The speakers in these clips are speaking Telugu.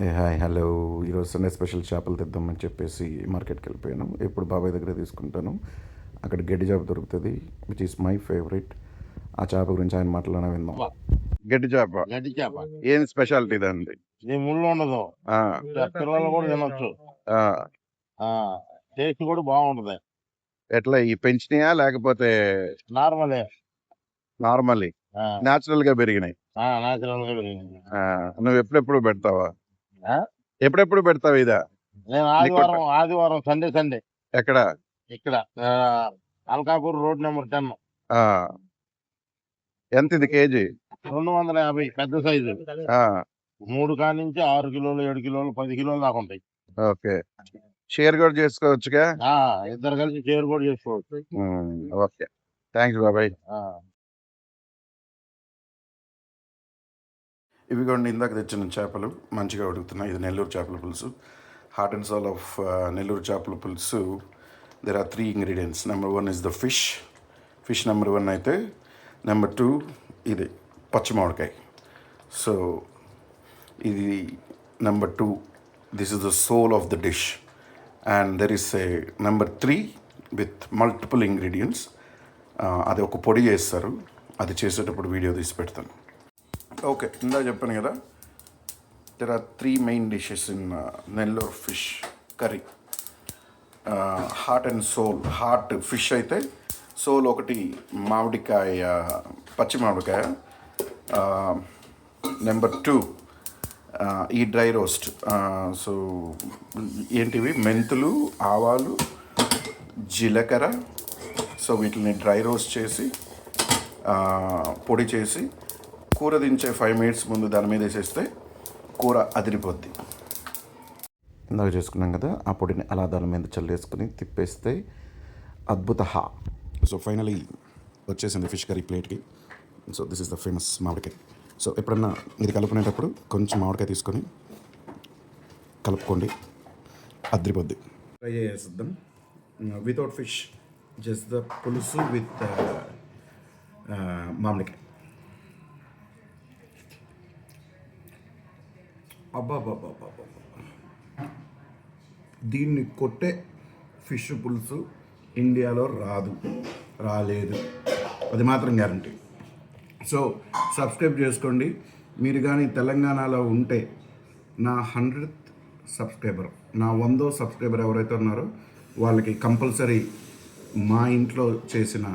Hi hello. ఈరోజు సండే స్పెషల్ చేపలు తెద్దామని చెప్పేసి మార్కెట్కి వెళ్ళిపోయాను. ఎప్పుడు బాబాయ్ దగ్గర తీసుకుంటాను. అక్కడ గడ్డి చేప దొరుకుతుంది, విచ్ ఈస్ మై ఫేవరెట్. ఆ చేప గురించి ఆయన మాటలోనే విందాం. గడ్డి చేప గడ్డి చేప ఏం స్పెషాలిటీ దాన్ని? ఇది ముళ్ళు ఉండదు, పిల్లలు కూడా తినొచ్చు. టేస్ట్ కూడా బాగుంటది. ఎట్లా ఈ పెంచినాయా లేకపోతే నార్మలే? నార్మల్లీ న్యాచురల్ గా పెరిగినాయి. నాచురల్ గా పెరిగింది. నువ్వు ఎప్పుడెప్పుడు పెడతావా? ఎప్పుడెప్పుడు పెడతావు ఇదా? నేను ఆదివారం సండే. ఎక్కడ? ఇక్కడ అల్కాపూర్ రోడ్ నెంబర్ 10. ఎంత ఇది కేజీ? 250 పెద్ద సైజు. 3 కాడి నుంచి 6 కిలోలు, 7 కిలోలు, 10 కిలోలు దాకా ఉంటాయి. ఓకే, షేర్ కూడా చేసుకోవచ్చుగా? ఇద్దరు కలిసి షేర్ కూడా చేసుకోవచ్చు. ఓకే, థ్యాంక్స్ బాబాయ్. ఇవిగోండి ఇందాక తెచ్చిన చేపలు మంచిగా ఉడుకుతున్నాయి. ఇది నెల్లూరు చేపల పులుసు, heart and soul of Nellore చేపల పులుసు. There are 3 ingredients. Number 1 is the fish number 1 అయితే, నెంబర్ 2 ఇది పచ్చి మామిడికాయ. సో ఇది number 2, this is the soul of the dish. And there is a number 3 with multiple ingredients. అది ఒక పొడి చేస్తారు, అది చేసేటప్పుడు వీడియో తీసి పెడతాను. ఓకే, ఇందాక చెప్పాను కదా, there are 3 main dishes in Nellore fish curry. Heart and soul. Heart fish అయితే, సోల్ ఒకటి మామిడికాయ, పచ్చి మామిడికాయ. నెంబర్ 2 ఈ డ్రై రోస్ట్. సో ఏంటివి? మెంతులు, ఆవాలు, జీలకర్ర. సో వీటిని డ్రై రోస్ట్ చేసి పొడి చేసి కూర దించే 5 మినిట్స్ ముందు దాని మీద వేసేస్తే కూర అదిరిపోద్ది. ఇందాక చేసుకున్నాం కదా, ఆ పొడిని అలా దాని మీద చల్లేసుకుని తిప్పేస్తే అద్భుత. సో ఫైనలీ వచ్చేసింది ఫిష్ కర్రీ ప్లేట్కి. So this is the famous మామిడికాయ. సో ఎప్పుడన్నా ఇది కలుపుకునేటప్పుడు కొంచెం మామిడికాయ తీసుకొని కలుపుకోండి, అద్రిపోద్ది. ట్రై చేసేద్దాం. వితౌట్ ఫిష్, జస్ట్ ద పులుసు విత్ మామిడికాయ. అబ్బాబ్బాబ్బా, దీన్ని కొట్టే ఫిష్ పులుసు ఇండియాలో రాలేదు, అది మాత్రం గ్యారంటీ. సో సబ్స్క్రైబ్ చేసుకోండి. మీరు కానీ తెలంగాణలో ఉంటే, నా 100th సబ్స్క్రైబర్, నా 100వ సబ్స్క్రైబర్ ఎవరైతే ఉన్నారో వాళ్ళకి కంపల్సరీ మా ఇంట్లో చేసిన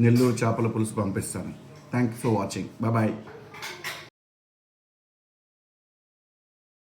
నెల్లూరు చేపల పులుసు పంపిస్తాను. Thank you for watching. Bye.